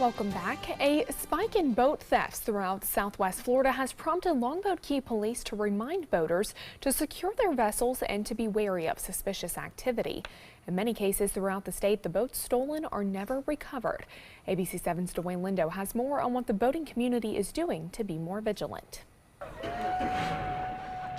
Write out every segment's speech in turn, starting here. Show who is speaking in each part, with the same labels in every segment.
Speaker 1: Welcome back. A spike in boat thefts throughout Southwest Florida has prompted Longboat Key police to remind boaters to secure their vessels and to be wary of suspicious activity. In many cases throughout the state, the boats stolen are never recovered. ABC 7's Dwayne Lindo has more on what the boating community is doing to be more vigilant.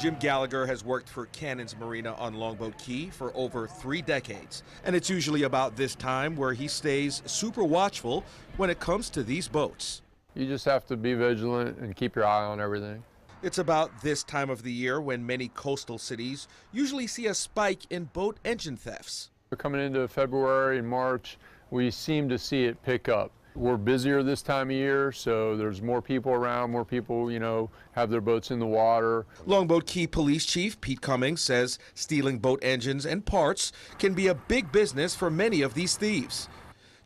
Speaker 2: Jim Gallagher has worked for Cannons Marina on Longboat Key for over 3 decades. And it's usually about this time where he stays super watchful when it comes to these boats.
Speaker 3: You just have to be vigilant and keep your eye on everything.
Speaker 2: It's about this time of the year when many coastal cities usually see a spike in boat engine thefts.
Speaker 3: Coming into February and March, we seem to see it pick up. We're busier this time of year, so there's more people around, more people, have their boats in the water.
Speaker 2: Longboat Key Police Chief Pete Cummings says stealing boat engines and parts can be a big business for many of these thieves.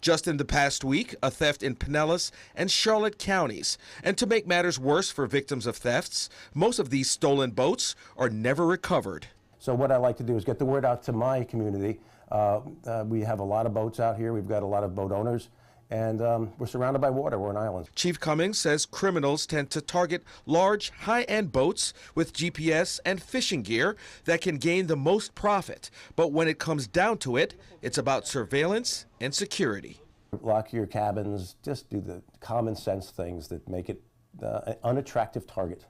Speaker 2: Just in the past week, a theft in Pinellas and Charlotte counties. And to make matters worse for victims of thefts, most of these stolen boats are never recovered.
Speaker 4: So what I like to do is get the word out to my community. We have a lot of boats out here. We've got a lot of boat owners. And we're surrounded by water. We're an island.
Speaker 2: Chief Cummings says criminals tend to target large, high-end boats with GPS and fishing gear that can gain the most profit. But when it comes down to it, it's about surveillance and security.
Speaker 4: Lock your cabins, just do the common sense things that make it an unattractive target.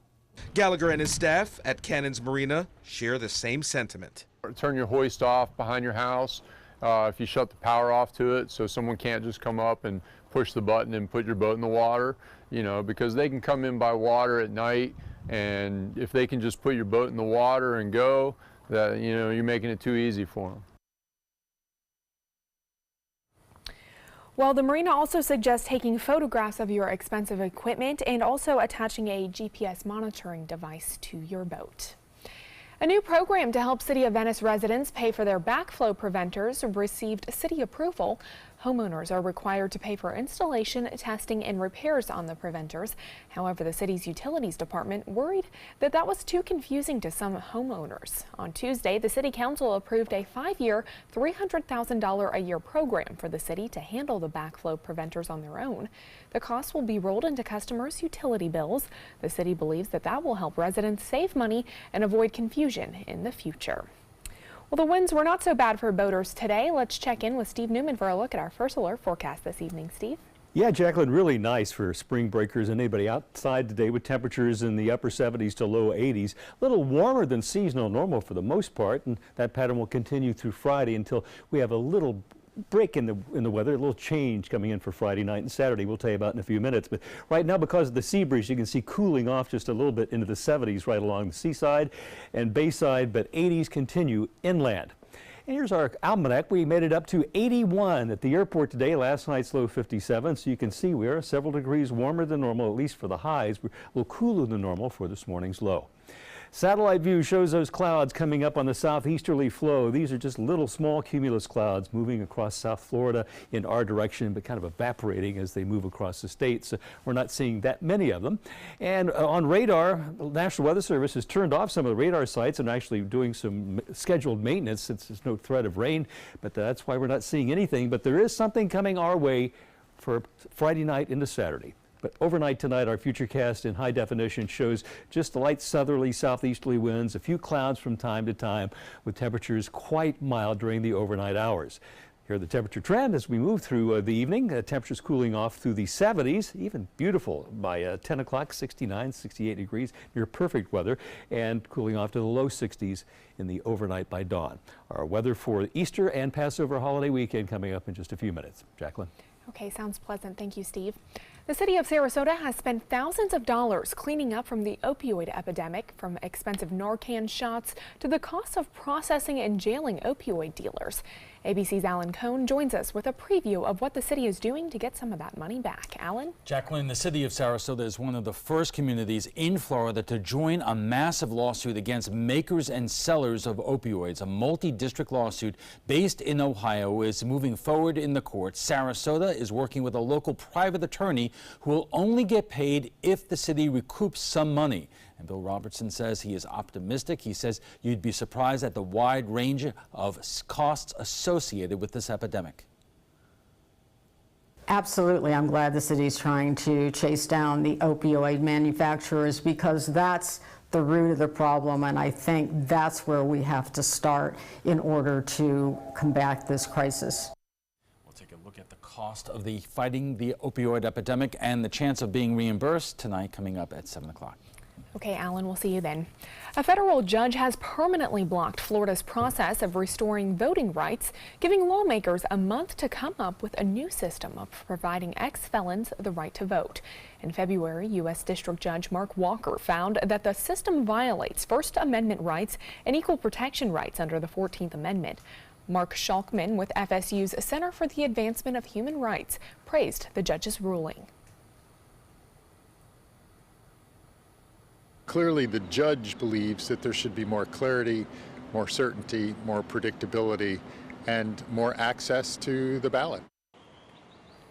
Speaker 2: Gallagher and his staff at Cannons Marina share the same sentiment.
Speaker 3: Turn your hoist off behind your house. If you shut the power off to it so someone can't just come up and push the button and put your boat in the water, because they can come in by water at night, and if they can just put your boat in the water and go, that you're making it too easy for them.
Speaker 1: Well, the marina also suggests taking photographs of your expensive equipment and also attaching a GPS monitoring device to your boat. A new program to help City of Venice residents pay for their backflow preventers received city approval. Homeowners are required to pay for installation, testing, and repairs on the preventers. However, the city's utilities department worried that that was too confusing to some homeowners. On Tuesday, the City Council approved a 5-year, $300,000 a year program for the city to handle the backflow preventers on their own. The cost will be rolled into customers' utility bills. The city believes that that will help residents save money and avoid confusion in the future. Well, the winds were not so bad for boaters today. Let's check in with Steve Newman for a look at our first alert forecast this evening. Steve?
Speaker 5: Yeah, Jacqueline, really nice for spring breakers and anybody outside today with temperatures in the upper 70s to low 80s. A little warmer than seasonal normal for the most part, and that pattern will continue through Friday until we have a little break in the weather, a little change coming in for Friday night and Saturday. We'll tell you about in a few minutes. But right now, because of the sea breeze, you can see cooling off just a little bit into the 70s right along the seaside and bayside, but 80s continue inland. And here's our almanac. We made it up to 81 at the airport today. Last night's low 57, so you can see we are several degrees warmer than normal, at least for the highs. We're a little cooler than normal for this morning's low. Satellite view shows those clouds coming up on the southeasterly flow. These are just little small cumulus clouds moving across South Florida in our direction, but kind of evaporating as they move across the state. So we're not seeing that many of them. And on radar, the National Weather Service has turned off some of the radar sites and actually doing some scheduled maintenance since there's no threat of rain. But that's why we're not seeing anything. But there is something coming our way for Friday night into Saturday. But overnight tonight, our futurecast in high definition shows just the light southerly southeasterly winds, a few clouds from time to time, with temperatures quite mild during the overnight hours. Here the temperature trend as we move through the evening. Temperatures cooling off through the 70s, even beautiful by 10 o'clock, 69, 68 degrees, near perfect weather, and cooling off to the low 60s in the overnight by dawn. Our weather for Easter and Passover holiday weekend coming up in just a few minutes. Jacqueline.
Speaker 1: Okay, sounds pleasant. Thank you, Steve. The city of Sarasota has spent thousands of dollars cleaning up from the opioid epidemic, from expensive Narcan shots to the cost of processing and jailing opioid dealers. ABC's Alan Cohn joins us with a preview of what the city is doing to get some of that money back. Alan?
Speaker 6: Jacqueline, the city of Sarasota is one of the first communities in Florida to join a massive lawsuit against makers and sellers of opioids. A multi-district lawsuit based in Ohio is moving forward in the courts. Sarasota is working with a local private attorney who will only get paid if the city recoups some money. And Bill Robertson says he is optimistic. He says you'd be surprised at the wide range of costs associated with this epidemic.
Speaker 7: Absolutely. I'm glad the city's trying to chase down the opioid manufacturers, because that's the root of the problem, and I think that's where we have to start in order to combat this crisis.
Speaker 6: We'll take a look at the cost of fighting the opioid epidemic and the chance of being reimbursed tonight, coming up at 7 o'clock.
Speaker 1: Okay, Alan, we'll see you then. A federal judge has permanently blocked Florida's process of restoring voting rights, giving lawmakers a month to come up with a new system of providing ex-felons the right to vote. In February, U.S. District Judge Mark Walker found that the system violates First Amendment rights and equal protection rights under the 14th Amendment. Mark Schalkman with FSU's Center for the Advancement of Human Rights praised the judge's ruling.
Speaker 8: Clearly, the judge believes that there should be more clarity, more certainty, more predictability, and more access to the ballot.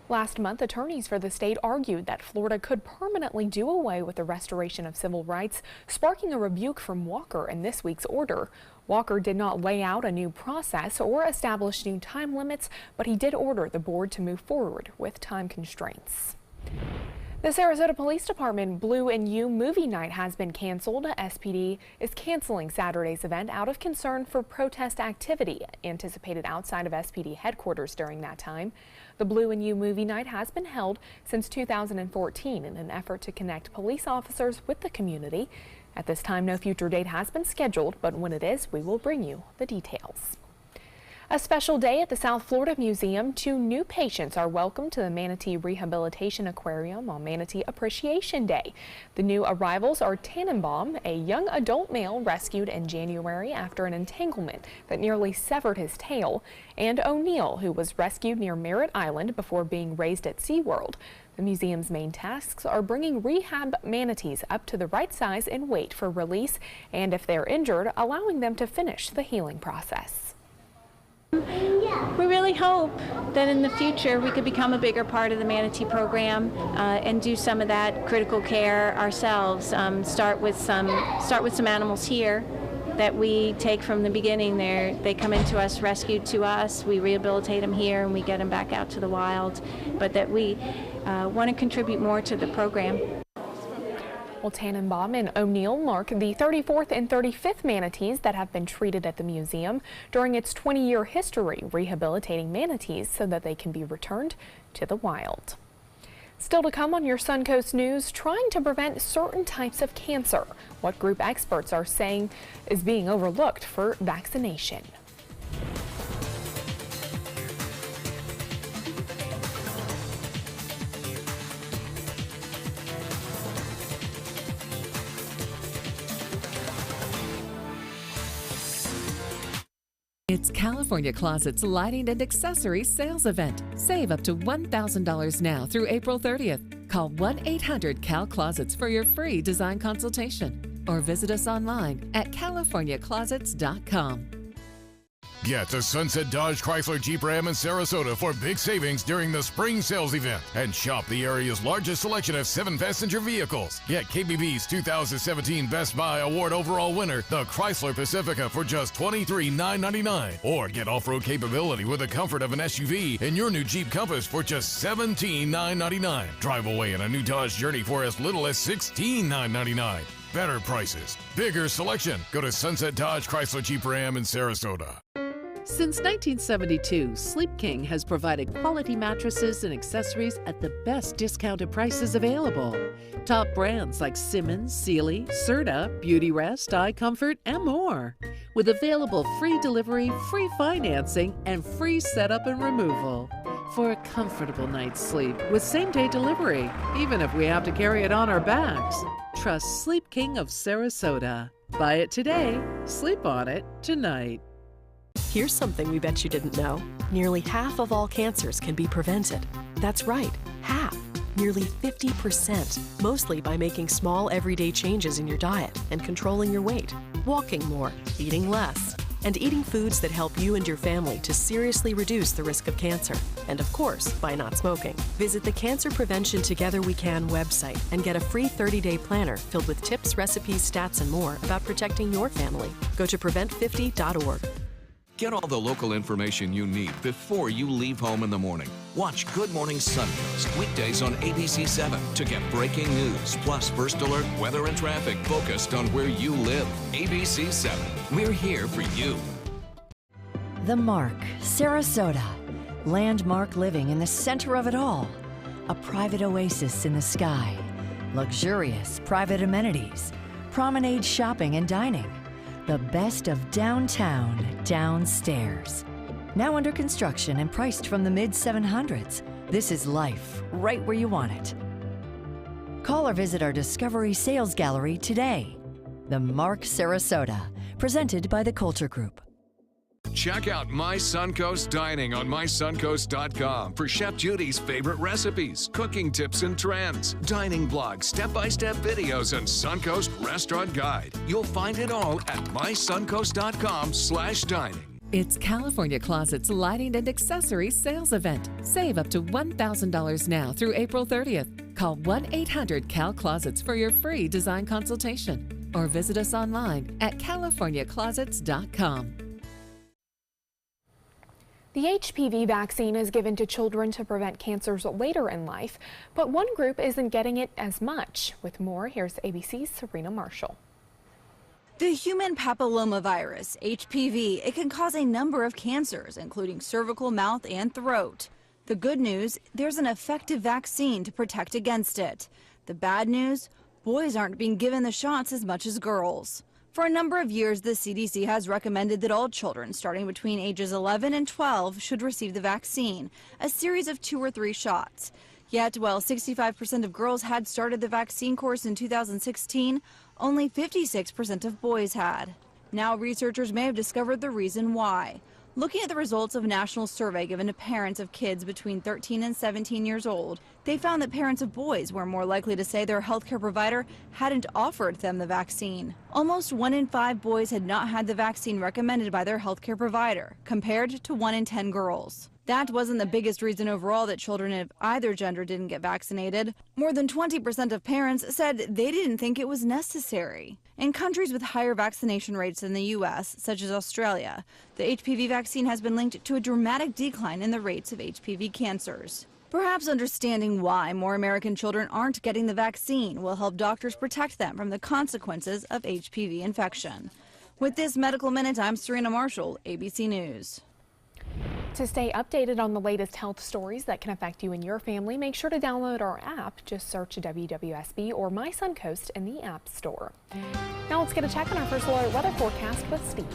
Speaker 1: Last month, attorneys for the state argued that Florida could permanently do away with the restoration of civil rights, sparking a rebuke from Walker in this week's order. Walker did not lay out a new process or establish new time limits, but he did order the board to move forward with time constraints. The Sarasota Police Department Blue and You movie night has been canceled. SPD is canceling Saturday's event out of concern for protest activity anticipated outside of SPD headquarters during that time. The Blue and You movie night has been held since 2014 in an effort to connect police officers with the community. At this time, no future date has been scheduled, but when it is, we will bring you the details. A special day at the South Florida Museum. 2 new patients are welcomed to the Manatee Rehabilitation Aquarium on Manatee Appreciation Day. The new arrivals are Tannenbaum, a young adult male rescued in January after an entanglement that nearly severed his tail, and O'Neill, who was rescued near Merritt Island before being raised at SeaWorld. The museum's main tasks are bringing rehab manatees up to the right size and weight for release, and if they're injured, allowing them to finish the healing process.
Speaker 9: We really hope that in the future we could become a bigger part of the manatee program and do some of that critical care ourselves. Start with some animals here that we take from the beginning. They come into us, rescued to us, we rehabilitate them here, and we get them back out to the wild. But that we want to contribute more to the program.
Speaker 1: Well, Tannenbaum and O'Neill mark the 34th and 35th manatees that have been treated at the museum during its 20-year history, rehabilitating manatees so that they can be returned to the wild. Still to come on your Suncoast News, trying to prevent certain types of cancer. What group experts are saying is being overlooked for vaccination.
Speaker 10: It's California Closet's Lighting and Accessories Sales Event. Save up to $1,000 now through April 30th. Call 1-800-CAL-CLOSETS for your free design consultation or visit us online at californiaclosets.com.
Speaker 11: Get to Sunset Dodge Chrysler Jeep Ram in Sarasota for big savings during the spring sales event and shop the area's largest selection of 7-passenger vehicles. Get KBB's 2017 Best Buy Award overall winner, the Chrysler Pacifica, for just $23,999. Or get off-road capability with the comfort of an SUV in your new Jeep Compass for just $17,999. Drive away in a new Dodge Journey for as little as $16,999. Better prices, bigger selection. Go to Sunset Dodge Chrysler Jeep Ram in Sarasota.
Speaker 12: Since 1972, Sleep King has provided quality mattresses and accessories at the best discounted prices available. Top brands like Simmons, Sealy, Serta, Beautyrest, iComfort, and more. With available free delivery, free financing, and free setup and removal. For a comfortable night's sleep with same-day delivery, even if we have to carry it on our backs. Trust Sleep King of Sarasota. Buy it today, sleep on it tonight.
Speaker 13: Here's something we bet you didn't know. Nearly half of all cancers can be prevented. That's right, half. Nearly 50%, mostly by making small everyday changes in your diet and controlling your weight, walking more, eating less, and eating foods that help you and your family to seriously reduce the risk of cancer. And of course, by not smoking. Visit the Cancer Prevention Together We Can website and get a free 30-day planner filled with tips, recipes, stats, and more about protecting your family. Go to prevent50.org.
Speaker 14: Get all the local information you need before you leave home in the morning. Watch Good Morning Suncoast weekdays on ABC 7 to get breaking news, plus first alert, weather and traffic focused on where you live. ABC 7, we're here for you.
Speaker 15: The Mark, Sarasota. Landmark living in the center of it all. A private oasis in the sky. Luxurious private amenities. Promenade shopping and dining. The best of downtown downstairs. Now under construction and priced from the mid-700s. This is life right where you want it. Call or visit our Discovery Sales Gallery today. The Mark, Sarasota, presented by the Culture Group.
Speaker 16: Check out My Suncoast Dining on mysuncoast.com for Chef Judy's favorite recipes, cooking tips and trends, dining blogs, step-by-step videos, and Suncoast Restaurant Guide. You'll find it all at mysuncoast.com/dining.
Speaker 10: It's California Closet's Lighting and Accessories Sales Event. Save up to $1,000 now through April 30th. Call 1-800-CAL-CLOSETS for your free design consultation or visit us online at californiaclosets.com.
Speaker 1: The HPV vaccine is given to children to prevent cancers later in life, but one group isn't getting it as much. With more, here's ABC's Serena Marshall.
Speaker 17: The human papillomavirus, HPV, it can cause a number of cancers, including cervical, mouth, and throat. The good news, there's an effective vaccine to protect against it. The bad news, boys aren't being given the shots as much as girls. For a number of years, the CDC has recommended that all children starting between ages 11 and 12 should receive the vaccine, a series of 2 or 3 shots. Yet, while 65% of girls had started the vaccine course in 2016, only 56% of boys had. Now researchers may have discovered the reason why. Looking at the results of a national survey given to parents of kids between 13 and 17 years old, they found that parents of boys were more likely to say their healthcare provider hadn't offered them the vaccine. Almost 1 in 5 boys had not had the vaccine recommended by their healthcare provider, compared to 1 in 10 girls. That wasn't the biggest reason overall that children of either gender didn't get vaccinated. More than 20% of parents said they didn't think it was necessary. In countries with higher vaccination rates than the U.S., such as Australia, the HPV vaccine has been linked to a dramatic decline in the rates of HPV cancers. Perhaps understanding why more American children aren't getting the vaccine will help doctors protect them from the consequences of HPV infection. With this Medical Minute, I'm Serena Marshall, ABC News.
Speaker 1: To stay updated on the latest health stories that can affect you and your family, make sure to download our app. Just search WWSB or My Suncoast in the App Store. Now let's get a check on our first alert weather forecast with Steve.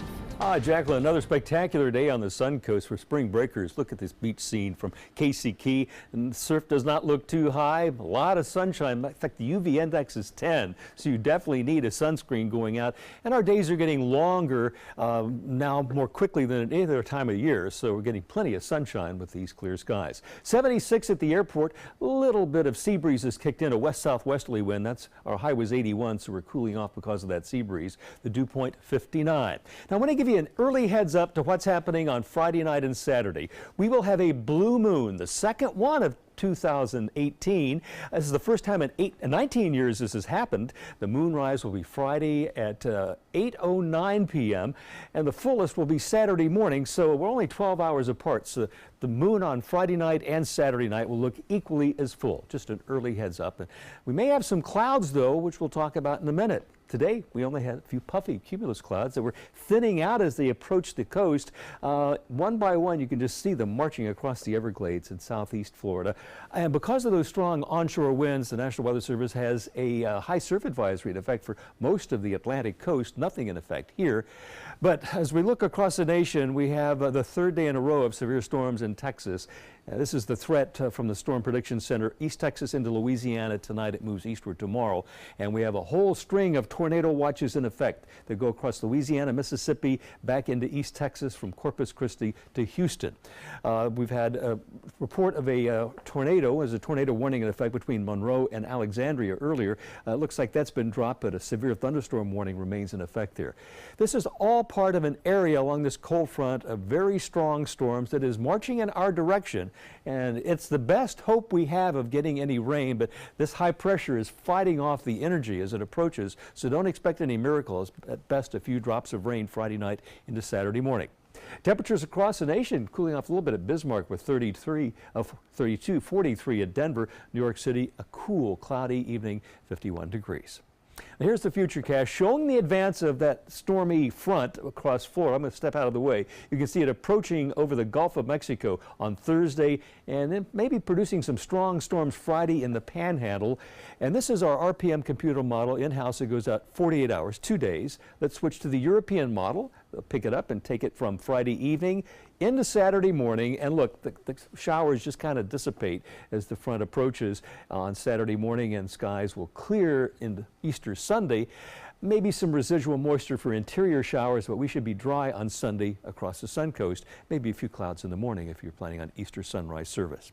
Speaker 5: Jacqueline, another spectacular day on the Suncoast for spring breakers. Look at this beach scene from Casey Key. And the surf does not look too high. A lot of sunshine. In fact, the UV index is 10, so you definitely need a sunscreen going out. And our days are getting longer now more quickly than at any other time of year, so we're getting plenty of sunshine with these clear skies. 76 at the airport. A little bit of sea breeze has kicked in, a west-southwesterly wind. That's our high was 81, so we're cooling off because of that sea breeze. The dew point 59. Now I want to give you an early heads up to what's happening on Friday night and Saturday. We will have a blue moon, the second one of 2018. This is the first time in 19 years this has happened. The moonrise will be Friday at 8:09 p.m. and the fullest will be Saturday morning, so we're only 12 hours apart. So the moon on Friday night and Saturday night will look equally as full. Just an early heads up. We may have some clouds though, which we'll talk about in a minute. Today, we only had a few puffy cumulus clouds that were thinning out as they approached the coast. One by one, you can just see them marching across the Everglades in southeast Florida. And because of those strong onshore winds, the National Weather Service has a high surf advisory in effect for most of the Atlantic coast, nothing in effect here. But as we look across the nation, we have the third day in a row of severe storms in Texas. This is the threat from the Storm Prediction Center, East Texas into Louisiana tonight. It moves eastward tomorrow. And we have a whole string of tornado watches in effect that go across Louisiana, Mississippi, back into East Texas from Corpus Christi to Houston. We've had a report of a tornado, as a tornado warning in effect between Monroe and Alexandria earlier. It looks like that's been dropped, but a severe thunderstorm warning remains in effect there. This is all part of an area along this cold front of very strong storms that is marching in our direction. And it's the best hope we have of getting any rain, but this high pressure is fighting off the energy as it approaches, so don't expect any miracles. At best, a few drops of rain Friday night into Saturday morning. Temperatures across the nation cooling off a little bit at Bismarck with 32, 43 at Denver. New York City, a cool, cloudy evening, 51 degrees. Now here's the futurecast showing the advance of that stormy front across Florida. I'm going to step out of the way. You can see it approaching over the Gulf of Mexico on Thursday and then maybe producing some strong storms Friday in the Panhandle. And this is our RPM computer model in-house. It goes out 48 hours, 2 days. Let's switch to the European model. They'll pick it up and take it from Friday evening into Saturday morning. And look, the showers just kind of dissipate as the front approaches on Saturday morning, and skies will clear into Easter Sunday. Maybe some residual moisture for interior showers, but we should be dry on Sunday across the Suncoast. Maybe a few clouds in the morning if you're planning on Easter sunrise service.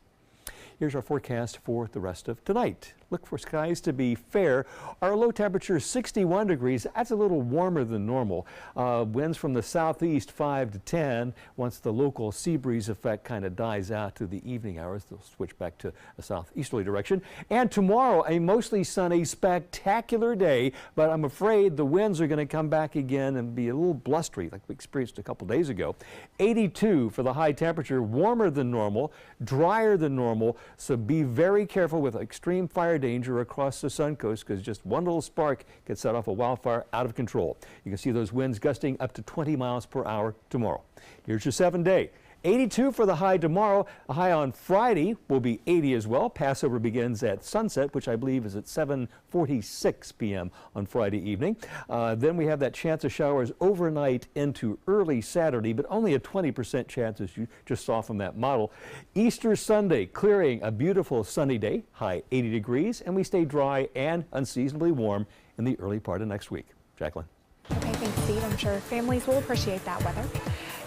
Speaker 5: Here's our forecast for the rest of tonight. Look for skies to be fair. Our low temperature is 61 degrees. That's a little warmer than normal. Winds from the southeast 5 to 10. Once the local sea breeze effect kind of dies out to the evening hours, they'll switch back to a southeasterly direction. And tomorrow, a mostly sunny, spectacular day, but I'm afraid the winds are going to come back again and be a little blustery like we experienced a couple days ago. 82 for the high temperature, warmer than normal, drier than normal, so be very careful with extreme fire danger across the Suncoast, because just one little spark can set off a wildfire out of control. You can see those winds gusting up to 20 miles per hour tomorrow. Here's your 7-day. 82 for the high tomorrow. A high on Friday will be 80 as well. Passover begins at sunset, which I believe is at 7:46 p.m. on Friday evening. Then we have that chance of showers overnight into early Saturday, but only a 20% chance, as you just saw from that model. Easter Sunday, clearing, a beautiful sunny day, high 80 degrees, and we stay dry and unseasonably warm in the early part of next week. Jacqueline.
Speaker 1: Okay, thanks, Steve. I'm sure families will appreciate that weather.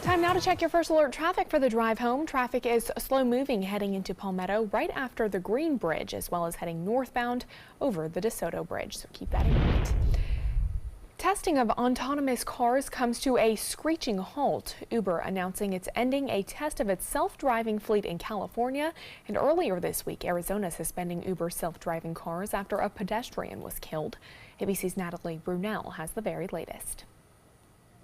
Speaker 1: Time now to check your first alert traffic for the drive home. Traffic is slow moving heading into Palmetto right after the Green Bridge, as well as heading northbound over the DeSoto Bridge, so keep that in mind. Testing of autonomous cars comes to a screeching halt. Uber announcing it's ending a test of its self-driving fleet in California, and earlier this week, Arizona suspending Uber's self-driving cars after a pedestrian was killed. ABC's Natalie Brunell has the very latest.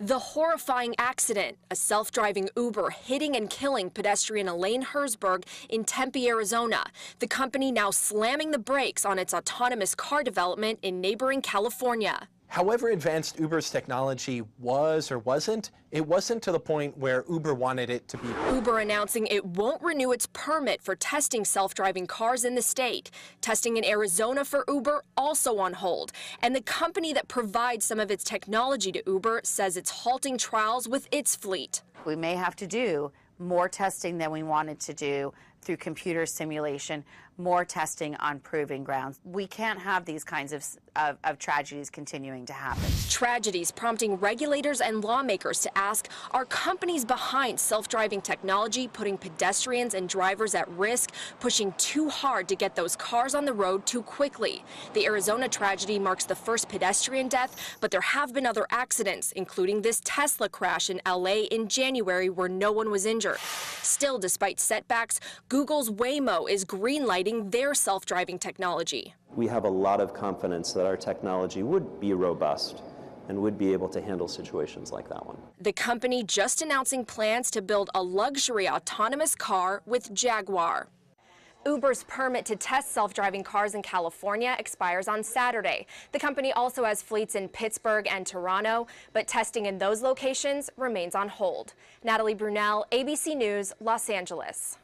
Speaker 18: The horrifying accident, a self-driving Uber hitting and killing pedestrian Elaine Herzberg in Tempe, Arizona. The company now slamming the brakes on its autonomous car development in neighboring California.
Speaker 19: However advanced Uber's technology was or wasn't, it wasn't to the point where Uber wanted it to be.
Speaker 18: Uber announcing it won't renew its permit for testing self-driving cars in the state. Testing in Arizona for Uber also on hold. And the company that provides some of its technology to Uber says it's halting trials with its fleet.
Speaker 20: We may have to do more testing than we wanted to do through computer simulation, more testing on proving grounds. We can't have these kinds of tragedies continuing to happen.
Speaker 18: Tragedies prompting regulators and lawmakers to ask, are companies behind self-driving technology putting pedestrians and drivers at risk, pushing too hard to get those cars on the road too quickly? The Arizona tragedy marks the first pedestrian death, but there have been other accidents, including this Tesla crash in LA in January where no one was injured. Still, despite setbacks, Google's Waymo is greenlighting their self-driving technology.
Speaker 21: We have a lot of confidence that our technology would be robust and would be able to handle situations like that one.
Speaker 18: The company just announcing plans to build a luxury autonomous car with Jaguar. Uber's permit to test self-driving cars in California expires on Saturday. The company also has fleets in Pittsburgh and Toronto, but testing in those locations remains on hold. Natalie Brunell, ABC News, Los Angeles.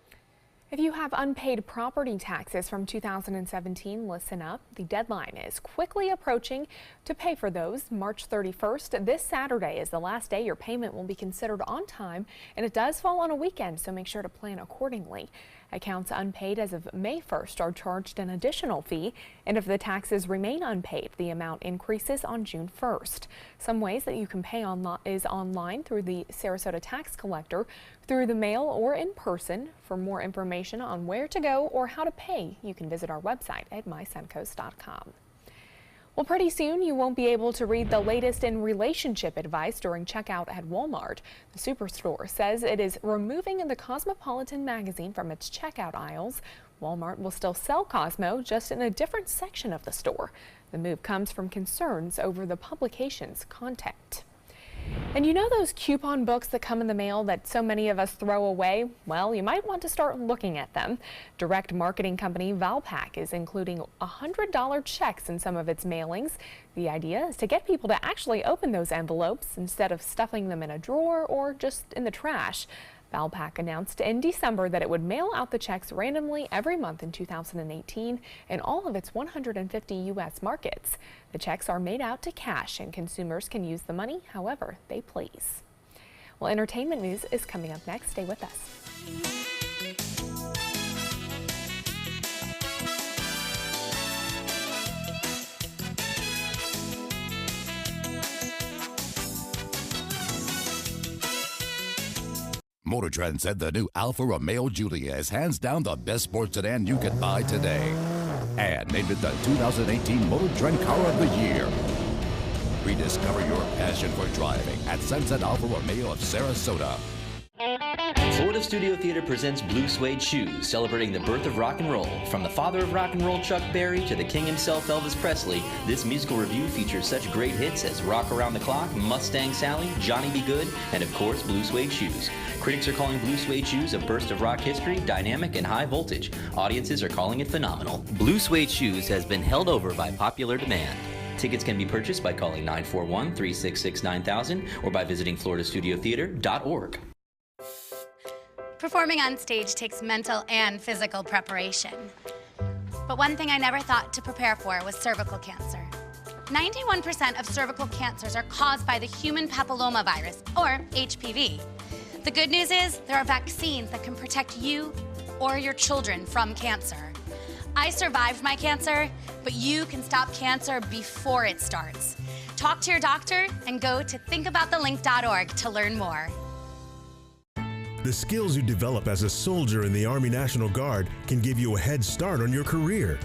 Speaker 1: If you have unpaid property taxes from 2017, listen up. The deadline is quickly approaching to pay for those. March 31st, this Saturday, is the last day your payment will be considered on time, and it does fall on a weekend, so make sure to plan accordingly. Accounts unpaid as of May 1st are charged an additional fee, and if the taxes remain unpaid, the amount increases on June 1st. Some ways that you can pay is online through the Sarasota Tax Collector, through the mail, or in person. For more information on where to go or how to pay, you can visit our website at mysuncoast.com. Well, pretty soon you won't be able to read the latest in relationship advice during checkout at Walmart. The Superstore says it is removing the Cosmopolitan magazine from its checkout aisles. Walmart will still sell Cosmo, just in a different section of the store. The move comes from concerns over the publication's content. And you know those coupon books that come in the mail that so many of us throw away? Well, you might want to start looking at them. Direct marketing company Valpak is including $100 checks in some of its mailings. The idea is to get people to actually open those envelopes instead of stuffing them in a drawer or just in the trash. Valpak announced in December that it would mail out the checks randomly every month in 2018 in all of its 150 U.S. markets. The checks are made out to cash and consumers can use the money however they please. Well, entertainment news is coming up next. Stay with us.
Speaker 4: Motor Trend said the new Alfa Romeo Giulia is hands down the best sports sedan you can buy today, and named it the 2018 Motor Trend Car of the Year. Rediscover your passion for driving at Sunset Alfa Romeo of Sarasota.
Speaker 22: Florida Studio Theater presents Blue Suede Shoes, celebrating the birth of rock and roll. From the father of rock and roll, Chuck Berry, to the king himself, Elvis Presley, this musical review features such great hits as Rock Around the Clock, Mustang Sally, Johnny B. Good, and of course, Blue Suede Shoes. Critics are calling Blue Suede Shoes a burst of rock history, dynamic and high voltage. Audiences are calling it phenomenal. Blue Suede Shoes has been held over by popular demand. Tickets can be purchased by calling 941-366-9000 or by visiting floridastudiotheater.org.
Speaker 23: Performing on stage takes mental and physical preparation. But one thing I never thought to prepare for was cervical cancer. 91% of cervical cancers are caused by the human papillomavirus, or HPV. The good news is there are vaccines that can protect you or your children from cancer. I survived my cancer, but you can stop cancer before it starts. Talk to your doctor and go to thinkaboutthelink.org to learn more.
Speaker 24: The skills you develop as a soldier in the Army National Guard can give you a head start on your career.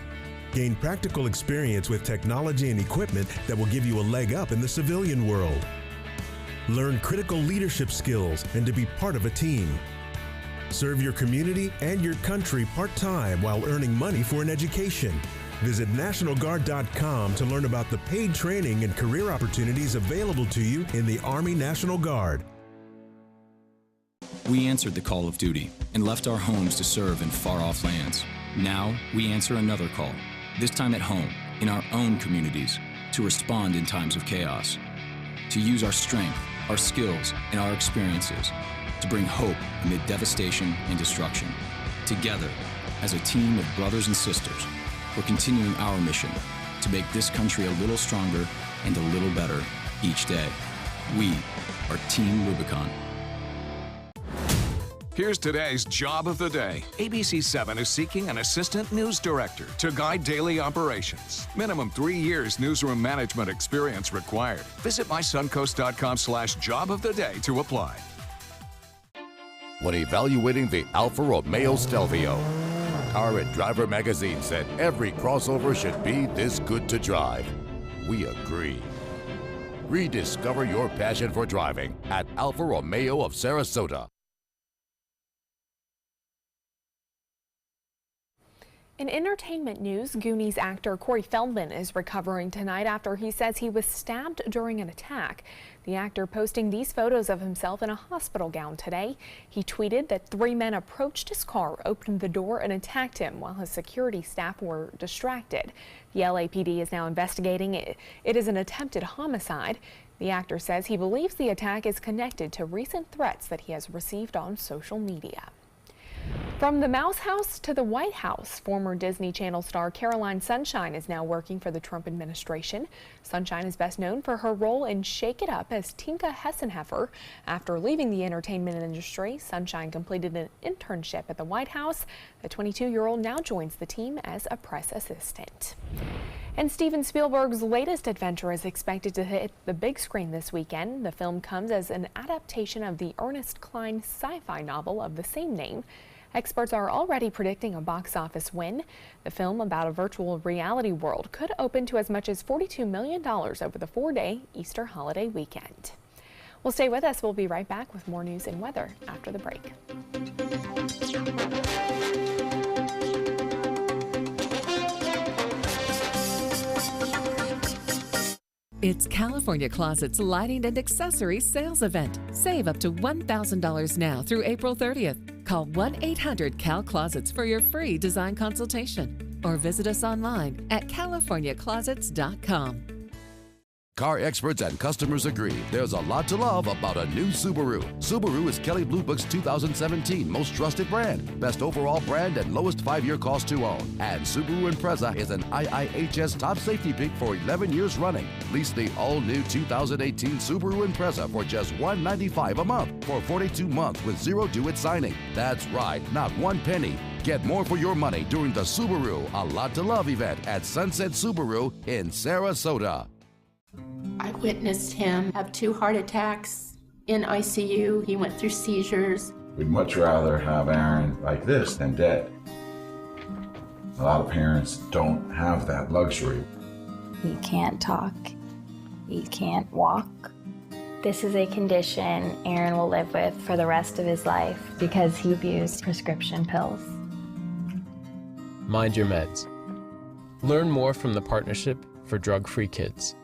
Speaker 24: Gain practical experience with technology and equipment that will give you a leg up in the civilian world. Learn critical leadership skills and to be part of a team. Serve your community and your country part-time while earning money for an education. Visit NationalGuard.com to learn about the paid training and career opportunities available to you in the Army National Guard.
Speaker 25: We answered the call of duty and left our homes to serve in far-off lands. Now we answer another call, this time at home, in our own communities, to respond in times of chaos, to use our strength, our skills, and our experiences to bring hope amid devastation and destruction. Together, as a team of brothers and sisters, we're continuing our mission to make this country a little stronger and a little better each day. We are Team Rubicon.
Speaker 16: Here's today's job of the day. ABC 7 is seeking an assistant news director to guide daily operations. Minimum 3 years newsroom management experience required. Visit mysuncoast.com/job of the day to apply.
Speaker 4: When evaluating the Alfa Romeo Stelvio, Car and Driver magazine said every crossover should be this good to drive. We agree. Rediscover your passion for driving at Alfa Romeo of Sarasota.
Speaker 1: In entertainment news, Goonies actor Corey Feldman is recovering tonight after he says he was stabbed during an attack. The actor posting these photos of himself in a hospital gown today. He tweeted that 3 men approached his car, opened the door, and attacked him while his security staff were distracted. The LAPD is now investigating it. It is an attempted homicide. The actor says he believes the attack is connected to recent threats that he has received on social media. From the Mouse House to the White House, former Disney Channel star Caroline Sunshine is now working for the Trump administration. Sunshine is best known for her role in Shake It Up as Tinka Hessenheffer. After leaving the entertainment industry, Sunshine completed an internship at the White House. The 22-year-old now joins the team as a press assistant. And Steven Spielberg's latest adventure is expected to hit the big screen this weekend. The film comes as an adaptation of the Ernest Cline sci-fi novel of the same name. Experts are already predicting a box office win. The film about a virtual reality world could open to as much as $42 million over the 4-day Easter holiday weekend. Well, stay with us. We'll be right back with more news and weather after the break.
Speaker 10: It's California Closet's lighting and accessories sales event. Save up to $1,000 now through April 30th. Call 1-800-CAL-CLOSETS for your free design consultation or visit us online at californiaclosets.com.
Speaker 4: Car experts and customers agree there's a lot to love about a new Subaru. Subaru is Kelley Blue Book's 2017 most trusted brand, best overall brand, and lowest 5-year cost to own. And Subaru Impreza is an IIHS top safety pick for 11 years running. Lease the all-new 2018 Subaru Impreza for just $195 a month for 42 months with zero due at signing. That's right, not one penny. Get more for your money during the Subaru A Lot to Love event at Sunset Subaru in Sarasota.
Speaker 2: I witnessed him have 2 heart attacks in ICU. He went through seizures.
Speaker 3: We'd much rather have Aaron like this than dead. A lot of parents don't have that luxury.
Speaker 6: He can't talk. He can't walk. This is a condition Aaron will live with for the rest of his life because he abused prescription pills.
Speaker 7: Mind your meds. Learn more from the Partnership for Drug-Free Kids.